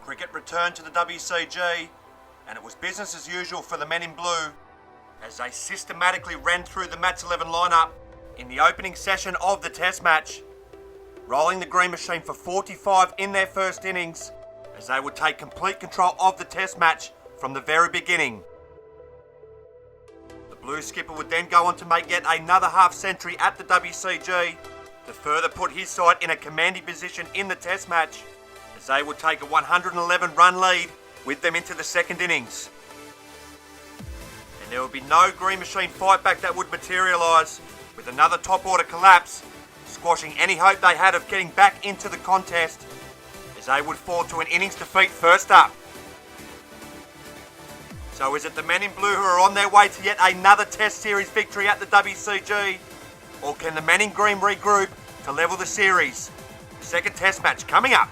Cricket returned to the WCG, and it was business as usual for the men in blue as they systematically ran through the Match 11 lineup in the opening session of the Test match, rolling the green machine for 45 in their first innings as they would take complete control of the Test match from the very beginning. The blue skipper would then go on to make yet another half century at the WCG to further put his side in a commanding position in the Test match as they would take a 111 run lead with them into the second innings. And there would be no green machine fight back that would materialise, with another top order collapse squashing any hope they had of getting back into the contest as they would fall to an innings defeat first up. So is it the men in blue who are on their way to yet another Test series victory at the WCG, or can the men in green regroup to level the series? The second Test match coming up.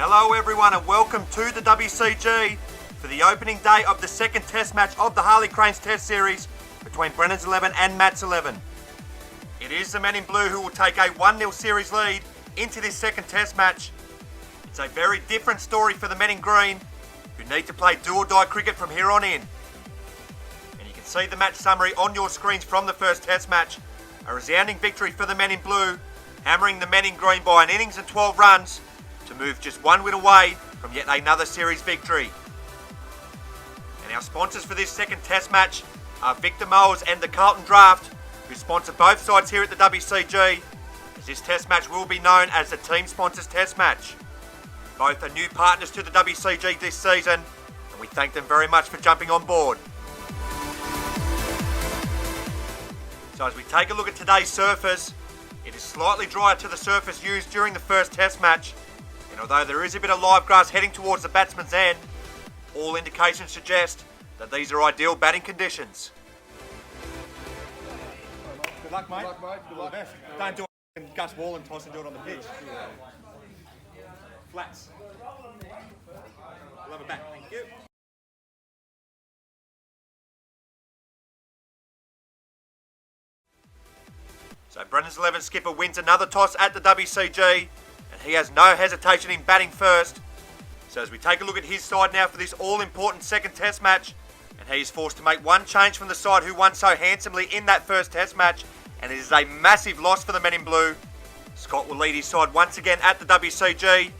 Hello everyone and welcome to the WCG for the opening day of the second Test match of the Harley Cranes Test series between Brennan's 11 and Matt's 11. It is the men in blue who will take a 1-0 series lead into this second Test match. It's a very different story for the men in green who need to play do-or-die cricket from here on in. And you can see the match summary on your screens from the first Test match. A resounding victory for the men in blue, hammering the men in green by an innings and 12 runs to move just one win away from yet another series victory. And our sponsors for this second Test match are Victor Mowers and the Carlton Draft, who sponsor both sides here at the WCG, as this Test match will be known as the Team Sponsors Test match. Both are new partners to the WCG this season, and we thank them very much for jumping on board. So as we take a look at today's surface, it is slightly drier to the surface used during the first Test match, and although there is a bit of live grass heading towards the batsman's end, all indications suggest that these are ideal batting conditions. Good luck, mate. Good luck, mate. Good luck. Don't do it in Gus Wall and toss and do it on the pitch. Flats. We'll have a back. Thank you. So Brennan's 11 skipper wins another toss at the WCG, and he has no hesitation in batting first. So as we take a look at his side now for this all-important second Test match, and he is forced to make one change from the side who won so handsomely in that first Test match, and it is a massive loss for the men in blue. Scott will lead his side once again at the WCG,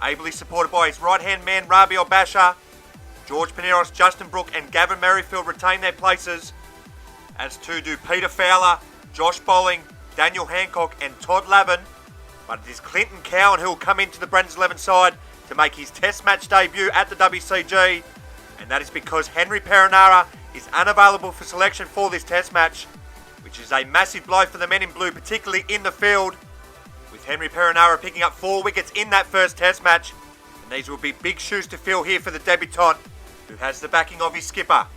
ably supported by his right-hand man Rabi Albasha. George Paneros, Justin Brooke and Gavin Merrifield retain their places, as too do Peter Fowler, Josh Bolling, Daniel Hancock and Todd Lavin. But it is Clinton Cowan who will come into the Brennan's 11 side to make his Test match debut at the WCG, and that is because Henry Perenara is unavailable for selection for this Test match, which is a massive blow for the men in blue, particularly in the field, with Henry Perenara picking up 4 wickets in that first Test match, and these will be big shoes to fill here for the debutant, who has the backing of his skipper.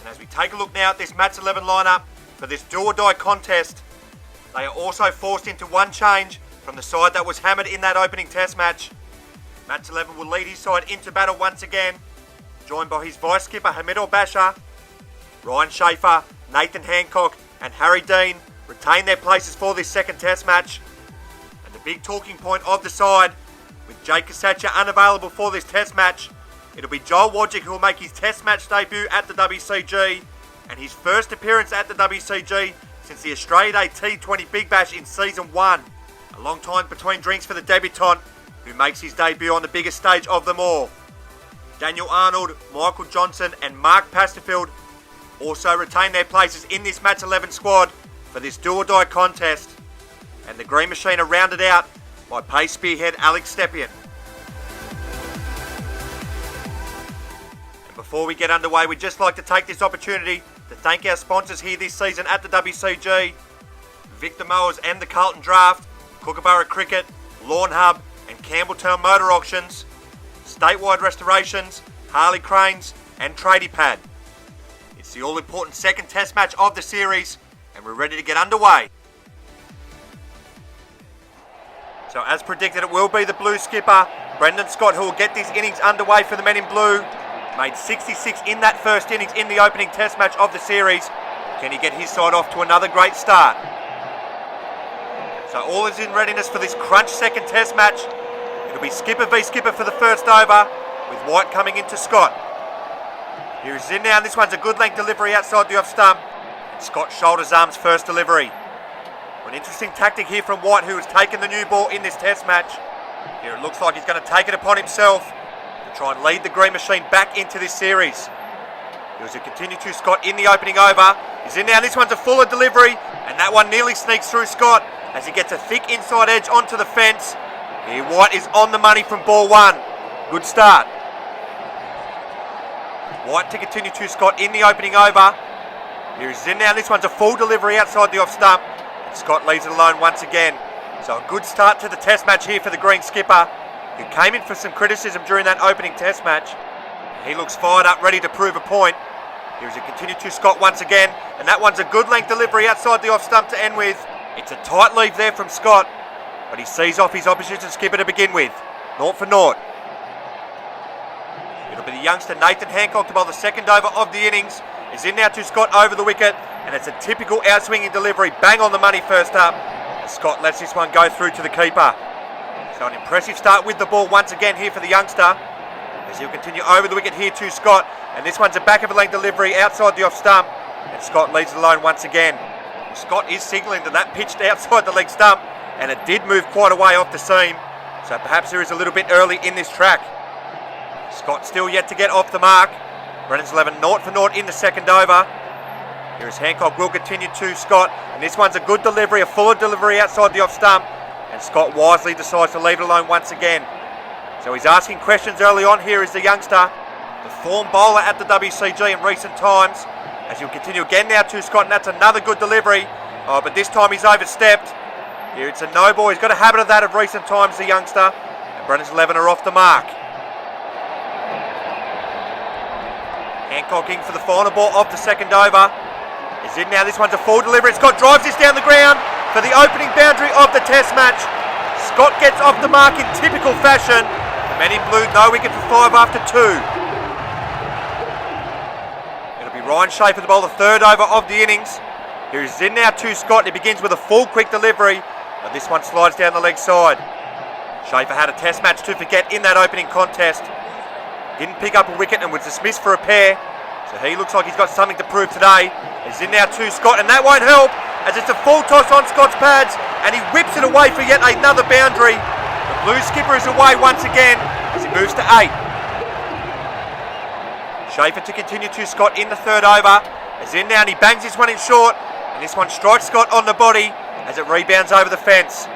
And as we take a look now at this Match 11 lineup for this do-or-die contest, they are also forced into one change from the side that was hammered in that opening Test match. Match 11 will lead his side into battle once again, joined by his vice skipper Hamid Albasha. Ryan Schaefer, Nathan Hancock and Harry Dean retain their places for this second Test match. And the big talking point of the side, with Jake Kasacha unavailable for this Test match, it'll be Joel Wodjick who will make his Test match debut at the WCG, and his first appearance at the WCG since the Australia Day T20 Big Bash in Season 1. A long time between drinks for the debutant, who makes his debut on the biggest stage of them all. Daniel Arnold, Michael Johnson and Mark Pasterfield also retain their places in this Match 11 squad for this do-or-die contest, and the green machine are rounded out by pace spearhead Alex Stepien. And before we get underway, we'd just like to take this opportunity to thank our sponsors here this season at the WCG, Victor Mowers and the Carlton Draft, Kookaburra Cricket, Lawn Hub and Campbelltown Motor Auctions, Statewide Restorations, Harley Cranes and Tradie Pad. It's the all-important second Test match of the series, and we're ready to get underway. So as predicted, it will be the blue skipper, Brendan Scott, who will get this innings underway for the men in blue. Made 66 in that first innings in the opening test match of the series. Can he get his side off to another great start? So all is in readiness for this crunch second test match. It'll be skipper v skipper for the first over, with White coming into Scott. Here is in now, and this one's a good length delivery outside the off stump. And Scott shoulders arms first delivery. An interesting tactic here from White, who has taken the new ball in this test match. Here it looks like he's going to take it upon himself to try and lead the Green Machine back into this series. Here's a continue to Scott in the opening over. He's in now, and this one's a fuller delivery, and that one nearly sneaks through Scott as he gets a thick inside edge onto the fence. Here White is on the money from ball one. Good start. White to continue to Scott in the opening over. Here he's in now, and this one's a full delivery outside the off stump. And Scott leaves it alone once again. So a good start to the test match here for the Green skipper, who came in for some criticism during that opening test match. He looks fired up, ready to prove a point. Here's a continue to Scott once again, and that one's a good length delivery outside the off stump to end with. It's a tight leave there from Scott, but he sees off his opposition skipper to begin with. 0 for 0. It'll be the youngster Nathan Hancock to bowl the second over of the innings. Is in now to Scott over the wicket, and it's a typical outswinging delivery, bang on the money first up. And Scott lets this one go through to the keeper. So an impressive start with the ball once again here for the youngster, as he'll continue over the wicket here to Scott, and this one's a back of a leg delivery outside the off stump, and Scott leaves it alone once again. Scott is signalling that pitched outside the leg stump, and it did move quite a way off the seam, so perhaps there is a little bit early in this track. Scott still yet to get off the mark. Brennan's 11 0 for 0 in the second over. Here is Hancock, will continue to Scott, and this one's a good delivery, a fuller delivery outside the off stump, and Scott wisely decides to leave it alone once again. So he's asking questions early on. Here is the youngster, the form bowler at the WCG in recent times, as he'll continue again now to Scott, and that's another good delivery. Oh, but this time he's overstepped. Here it's a no ball. He's got a habit of that of recent times, the youngster, and Brennan's 11 are off the mark. Hancock in for the final ball of the second over. Is in now, this one's a full delivery. Scott drives this down the ground for the opening boundary of the test match. Scott gets off the mark in typical fashion. The men in blue, no wicket for 5 after 2. It'll be Ryan Schaefer to bowl the third over of the innings. Here is in now to Scott. He begins with a full quick delivery, but this one slides down the leg side. Schaefer had a test match to forget in that opening contest. Didn't pick up a wicket and was dismissed for a pair, so he looks like he's got something to prove today. He's in now to Scott, and that won't help, as it's a full toss on Scott's pads, and he whips it away for yet another boundary. The blue skipper is away once again as he moves to 8. Schaefer to continue to Scott in the third over. Is in now, and he bangs this one in short, and this one strikes Scott on the body as it rebounds over the fence.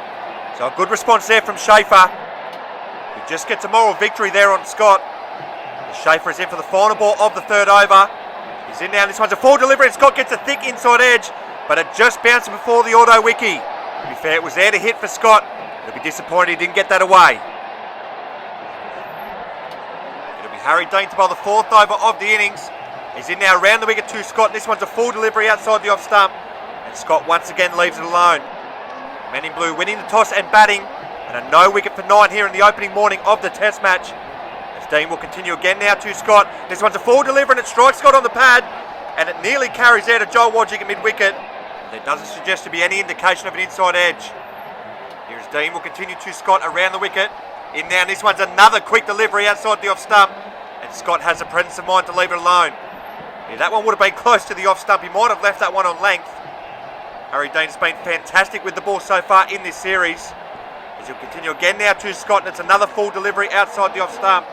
So a good response there from Schaefer, who just gets a moral victory there on Scott. Schaefer is in for the final ball of the third over. He's in now, and this one's a full delivery, and Scott gets a thick inside edge, but it just bounced before the auto wiki. To be fair, it was there to hit for Scott. He'll be disappointed he didn't get that away. It'll be Harry Dean to bowl the fourth over of the innings. He's in now around the wicket to Scott, and this one's a full delivery outside the off stump, and Scott once again leaves it alone. Men in blue winning the toss and batting, and a no wicket for 9 here in the opening morning of the test match. Dean will continue again now to Scott. This one's a full delivery, and it strikes Scott on the pad, and it nearly carries out to Joel Wodging at mid-wicket. There doesn't suggest to be any indication of an inside edge. Here's Dean will continue to Scott around the wicket. In now, and this one's another quick delivery outside the off stump, and Scott has the presence of mind to leave it alone. Yeah, that one would have been close to the off stump. He might have left that one on length. Harry Dean has been fantastic with the ball so far in this series, as he'll continue again now to Scott, and it's another full delivery outside the off stump.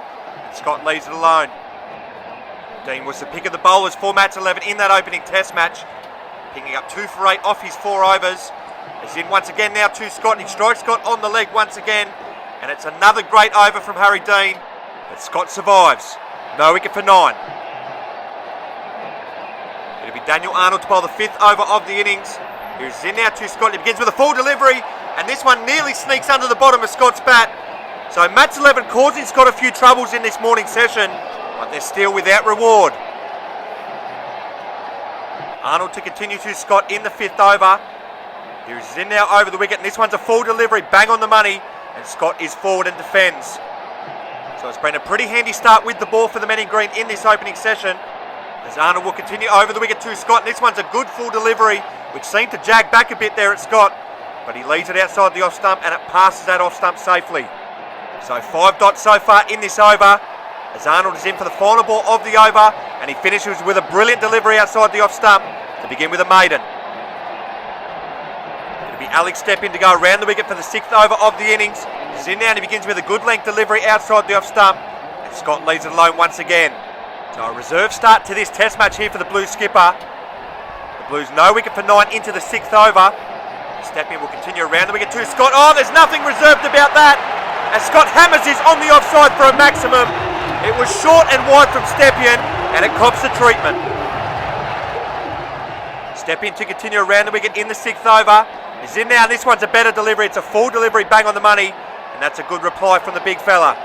Scott leaves it alone. Dean was the pick of the bowlers for match 11 in that opening test match, picking up 2 for 8 off his 4 overs. He's in once again now to Scott, and he strikes Scott on the leg once again, and it's another great over from Harry Dean, but Scott survives. No wicket for 9. It'll be Daniel Arnold to bowl the 5th over of the innings. Here's in now to Scott. He begins with a full delivery, and this one nearly sneaks under the bottom of Scott's bat. So match 11 causing Scott a few troubles in this morning session, but they're still without reward. Arnold to continue to Scott in the 5th over. Here's in now over the wicket, and this one's a full delivery, bang on the money, and Scott is forward and defends. So it's been a pretty handy start with the ball for the men in green in this opening session. As Arnold will continue over the wicket to Scott. This one's a good full delivery, which seemed to jag back a bit there at Scott. But he leaves it outside the off stump and it passes that off stump safely. So 5 dots so far in this over. As Arnold is in for the final ball of the over. And he finishes with a brilliant delivery outside the off stump to begin with a maiden. It'll be Alex Stepien to go around the wicket for the 6th over of the innings. He's in now and he begins with a good length delivery outside the off stump. And Scott leaves it alone once again. So a reserve start to this test match here for the Blues skipper. The Blues no wicket for 9 into the 6th over. Stepien will continue around the wicket to Scott. Oh, there's nothing reserved about that. As Scott hammers his on the offside for a maximum. It was short and wide from Stepien and it cops the treatment. Stepien to continue around the wicket in the 6th over. He's in now and this one's a better delivery. It's a full delivery, bang on the money. And that's a good reply from the big fella.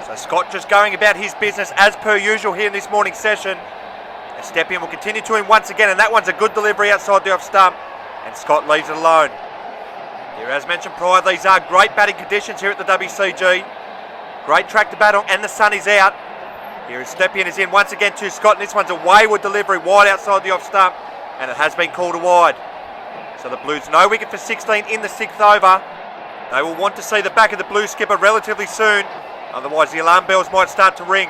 So Scott just going about his business as per usual here in this morning's session. And Stepien will continue to him once again and that one's a good delivery outside the off stump. And Scott leaves it alone. Here, as mentioned prior, these are great batting conditions here at the WCG. Great track to bat on and the sun is out. Here is Stepien is in once again to Scott and this one's a wayward delivery wide outside the off stump and it has been called a wide. So the Blues no wicket for 16 in the 6th over. They will want to see the back of the Blues skipper relatively soon, otherwise the alarm bells might start to ring.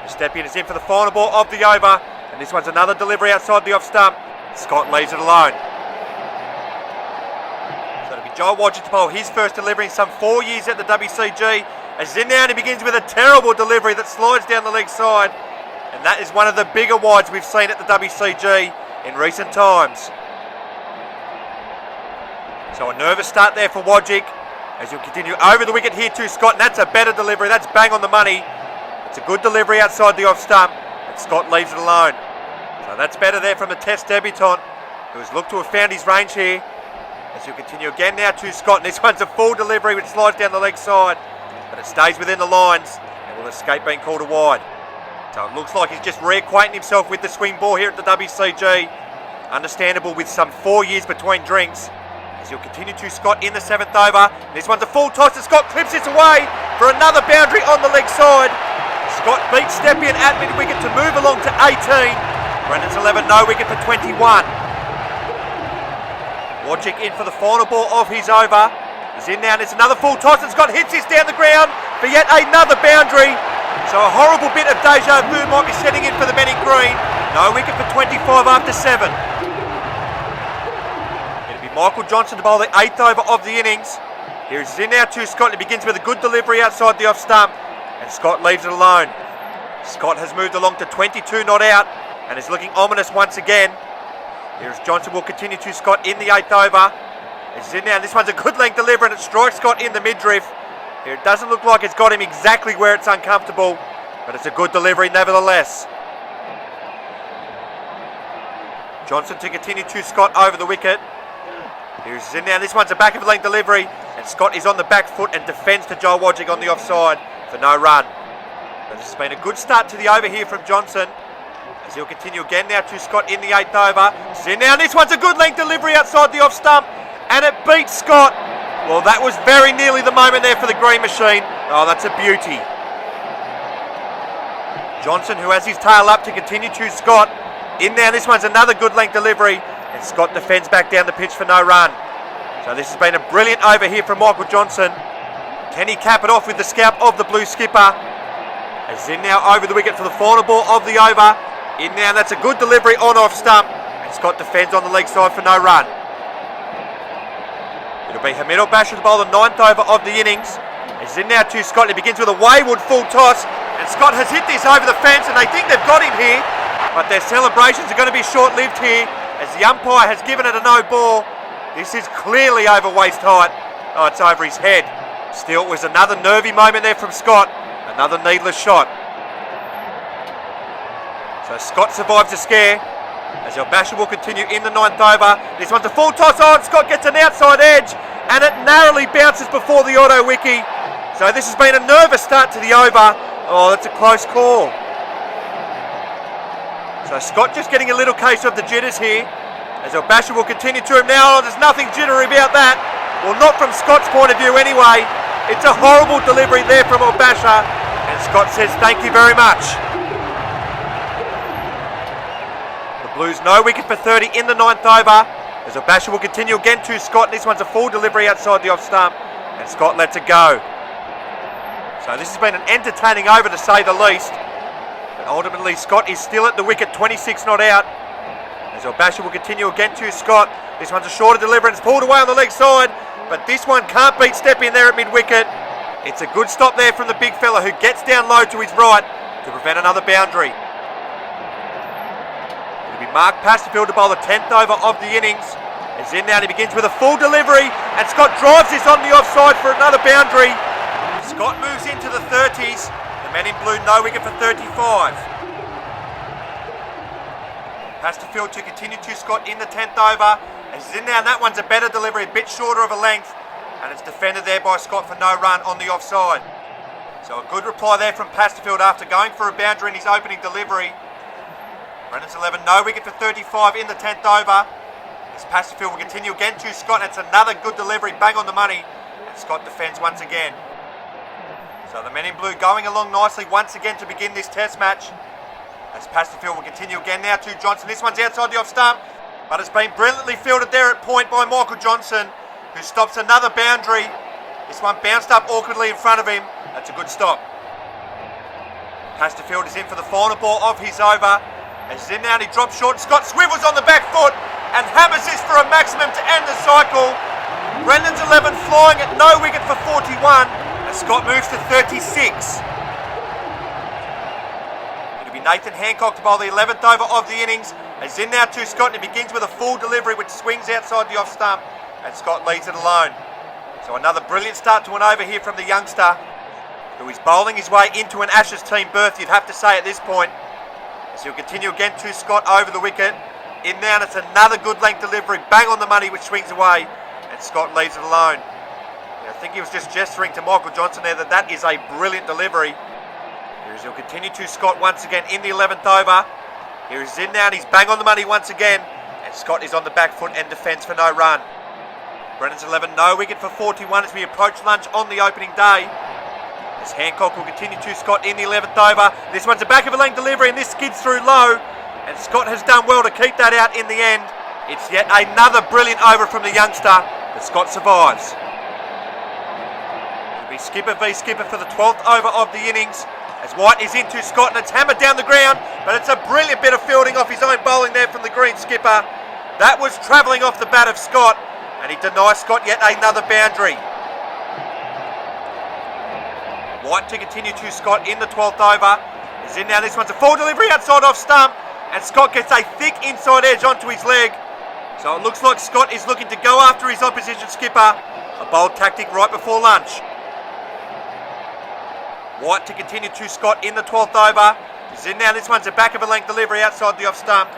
Stepien is in for the final ball of the over and this one's another delivery outside the off stump. Scott leaves it alone. So it'll be Joel Wodger to bowl his first delivery in some 4 years at the WCG. As he's in now and he begins with a terrible delivery that slides down the leg side. And that is one of the bigger wides we've seen at the WCG in recent times. So a nervous start there for Wodgick as he'll continue over the wicket here to Scott. And that's a better delivery. That's bang on the money. It's a good delivery outside the off stump. And Scott leaves it alone. So that's better there from the Test debutant who has looked to have found his range here. As he'll continue again now to Scott. And this one's a full delivery which slides down the leg side. But it stays within the lines and will escape being called a wide. So it looks like he's just reacquainting himself with the swing ball here at the WCG. Understandable with some 4 years between drinks. As he'll continue to Scott in the 7th over. This one's a full toss and Scott clips this away for another boundary on the leg side. Scott beats Stepien at mid-wicket to move along to 18. Brennan's 11 no wicket for 21. Wodgick in for the final ball of his over. He's in now and it's another full toss and Scott hits this down the ground for yet another boundary. So a horrible bit of deja vu might be setting in for the men in green. No wicket for 25 after 7. It'll be Michael Johnson to bowl the 8th over of the innings. Here he's in now to Scott. He begins with a good delivery outside the off stump and Scott leaves it alone. Scott has moved along to 22 not out and is looking ominous once again. Here's Johnson will continue to Scott in the 8th over. It's in now, and this one's a good length delivery and it strikes Scott in the midriff. Here it doesn't look like it's got him exactly where it's uncomfortable, but it's a good delivery nevertheless. Johnson to continue to Scott over the wicket. Here's in now, this one's a back of length delivery and Scott is on the back foot and defends to Joel Wodgick on the offside for no run. But this has been a good start to the over here from Johnson. As he'll continue again now to Scott in the 8th over. It's in now, and this one's a good length delivery outside the off stump. And it beats Scott. Well, that was very nearly the moment there for the green machine. Oh, that's a beauty. Johnson, who has his tail up to continue to Scott. In there, this one's another good length delivery. And Scott defends back down the pitch for no run. So this has been a brilliant over here from Michael Johnson. Can he cap it off with the scalp of the Blue skipper? As in now over the wicket for the final ball of the over. In now, that's a good delivery on off stump. And Scott defends on the leg side for no run. It'll be Hamid al-Bashir to bowl the 9th over of the innings. He's in now to Scott. He begins with a wayward full toss. And Scott has hit this over the fence and they think they've got him here. But their celebrations are going to be short-lived here as the umpire has given it a no ball. This is clearly over waist height. Oh, it's over his head. Still, it was another nervy moment there from Scott. Another needless shot. So Scott survives the scare. As al-Bashir will continue in the 9th over. This one's a full toss on. Scott gets an outside edge and it narrowly bounces before the auto wiki. So this has been a nervous start to the over. Oh, that's a close call. So Scott just getting a little case of the jitters here. As al-Bashir will continue to him now. Oh, there's nothing jittery about that. Well, not from Scott's point of view anyway. It's a horrible delivery there from al-Bashir. Scott says thank you very much. The Blues no wicket for 30 in the 9th over. As Obasha will continue again to Scott. This one's a full delivery outside the off stump, and Scott lets it go. So this has been an entertaining over to say the least. But ultimately Scott is still at the wicket, 26 not out. As Obasha will continue again to Scott. This one's a shorter delivery and it's pulled away on the leg side. But this one can't beat step in there at mid-wicket. It's a good stop there from the big fella who gets down low to his right to prevent another boundary. It'll be Mark Pasterfield to bowl the 10th over of the innings. He's in now and he begins with a full delivery and Scott drives this on the offside for another boundary. Scott moves into the 30s. The men in blue no wicket for 35. Pasterfield to continue to Scott in the 10th over. As he's in now and that one's a better delivery, a bit shorter of a length. And it's defended there by Scott for no run on the offside. So a good reply there from Pasterfield after going for a boundary in his opening delivery. Brennan's 11 no wicket for 35 in the 10th over. As Pasterfield will continue again to Scott. It's another good delivery, bang on the money. And Scott defends once again. So the men in blue going along nicely once again to begin this test match. As Pasterfield will continue again now to Johnson. This one's outside the off stump, but it's been brilliantly fielded there at point by Michael Johnson, who stops another boundary. This one bounced up awkwardly in front of him. That's a good stop. Pasterfield is in for the final ball of his over. As he's in now and he drops short. Scott swivels on the back foot and hammers this for a maximum to end the cycle. Brendan's 11 flying at no wicket for 41. And Scott moves to 36. Nathan Hancock to bowl the 11th over of the innings. As in now to Scott and he begins with a full delivery which swings outside the off stump and Scott leaves it alone. So another brilliant start to an over here from the youngster who is bowling his way into an Ashes team berth, you'd have to say at this point. As he'll continue again to Scott over the wicket. In now and it's another good length delivery, bang on the money which swings away and Scott leaves it alone. I think he was just gesturing to Michael Johnson there that is a brilliant delivery. Here he'll continue to Scott once again in the 11th over. Here he's in now and he's bang on the money once again. And Scott is on the back foot and defends for no run. Brennan's 11 no wicket for 41 as we approach lunch on the opening day. As Hancock will continue to Scott in the 11th over. This one's a back of a length delivery and this skids through low. And Scott has done well to keep that out in the end. It's yet another brilliant over from the youngster, but Scott survives. It'll be skipper v skipper for the 12th over of the innings. As White is into Scott and it's hammered down the ground, but it's a brilliant bit of fielding off his own bowling there from the green skipper. That was travelling off the bat of Scott, and he denies Scott yet another boundary. White to continue to Scott in the 12th over. He's in now, this one's a full delivery outside off stump, and Scott gets a thick inside edge onto his leg. So it looks like Scott is looking to go after his opposition skipper. A bold tactic right before lunch. White to continue to Scott in the 12th over. He's in now, this one's a back of a length delivery outside the off stump.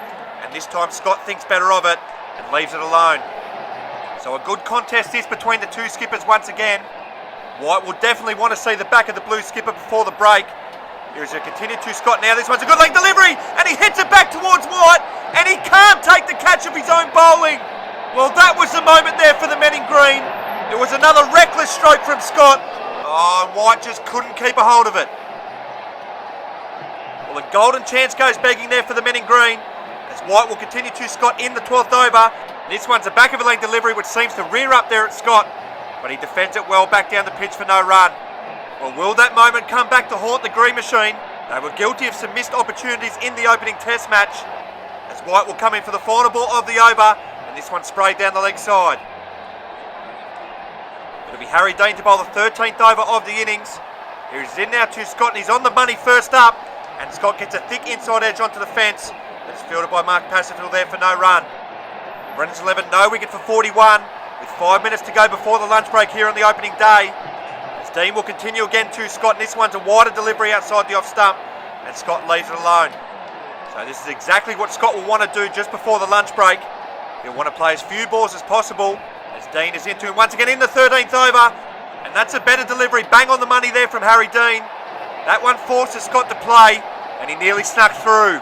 And this time Scott thinks better of it and leaves it alone. So a good contest this between the two skippers once again. White will definitely want to see the back of the blue skipper before the break. Here's a continue to Scott now. This one's a good length delivery and he hits it back towards White and he can't take the catch of his own bowling. Well, that was the moment there for the men in green. It was another reckless stroke from Scott. Oh, White just couldn't keep a hold of it. Well, a golden chance goes begging there for the men in green as White will continue to Scott in the 12th over. This one's a back of a length delivery which seems to rear up there at Scott, but he defends it well back down the pitch for no run. Well, will that moment come back to haunt the green machine? They were guilty of some missed opportunities in the opening test match as White will come in for the final ball of the over and this one sprayed down the leg side. It'll be Harry Dean to bowl the 13th over of the innings. Here he's in now to Scott and he's on the money first up. And Scott gets a thick inside edge onto the fence. That's fielded by Mark Pasterfield there for no run. Brendan's 11 no wicket for 41 with 5 minutes to go before the lunch break here on the opening day. As Dean will continue again to Scott and this one's a wider delivery outside the off stump. And Scott leaves it alone. So this is exactly what Scott will want to do just before the lunch break. He'll want to play as few balls as possible. As Dean is into him once again in the 13th over. And that's a better delivery. Bang on the money there from Harry Dean. That one forces Scott to play. And he nearly snuck through.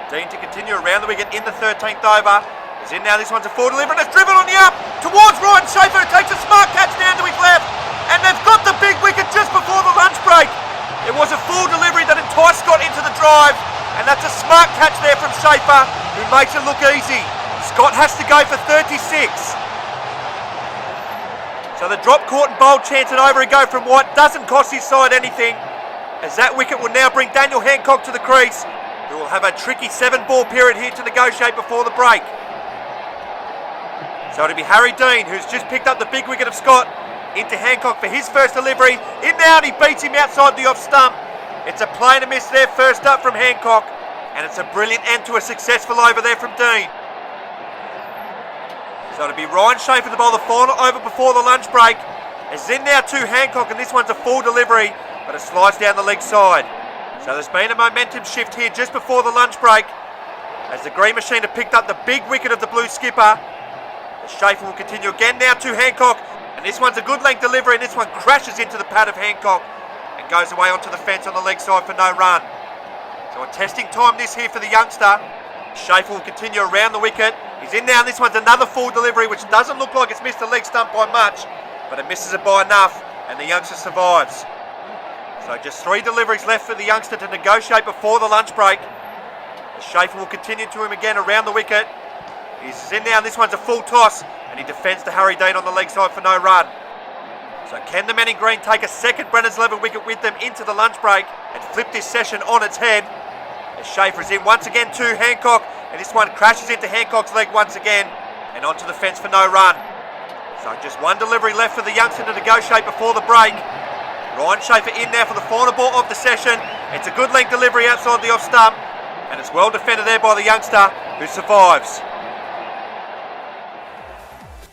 Dean to continue around the wicket in the 13th over. He's in now. This one's a full delivery. And it's driven on the up towards Ryan Schaefer, who takes a smart catch down to his left. And they've got the big wicket Schaefer, who makes it look easy. Scott has to go for 36. So the drop, caught and bowled chance and over a go from White doesn't cost his side anything, as that wicket will now bring Daniel Hancock to the crease, who will have a tricky 7-ball period here to negotiate before the break. So it'll be Harry Dean, who's just picked up the big wicket of Scott, into Hancock for his first delivery. In now, and he beats him outside the off stump. It's a play and a miss there first up from Hancock, and it's a brilliant end to a successful over there from Dean. So it'll be Ryan Schaefer to bowl the final over before the lunch break. It's in now to Hancock, and this one's a full delivery, but it slides down the leg side. So there's been a momentum shift here just before the lunch break, as the Green Machine have picked up the big wicket of the blue skipper. The Schaefer will continue again now to Hancock, and this one's a good length delivery, and this one crashes into the pad of Hancock and goes away onto the fence on the leg side for no run. So a testing time this here for the youngster. Schaefer will continue around the wicket. He's in now, and this one's another full delivery, which doesn't look like it's missed the leg stump by much, but it misses it by enough, and the youngster survives. So just 3 deliveries left for the youngster to negotiate before the lunch break. The Schaefer will continue to him again around the wicket. He's in now, and this one's a full toss, and he defends to Harry Dean on the leg side for no run. So can the men in green take a second Brennan's 11 wicket with them into the lunch break and flip this session on its head? As Schaefer is in once again to Hancock, and this one crashes into Hancock's leg once again and onto the fence for no run. So just 1 delivery left for the youngster to negotiate before the break. Ryan Schaefer in now for the final ball of the session. It's a good length delivery outside the off stump, and it's well defended there by the youngster, who survives.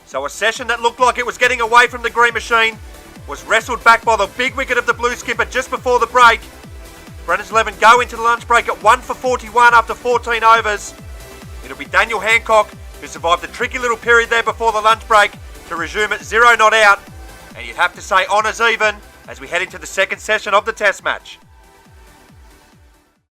So a session that looked like it was getting away from the Green Machine was wrestled back by the big wicket of the blue skipper just before the break. Brennan's 11 go into the lunch break at 1 for 41 after 14 overs. It'll be Daniel Hancock, who survived a tricky little period there before the lunch break, to resume at 0 not out. And you'd have to say honours even as we head into the second session of the Test match.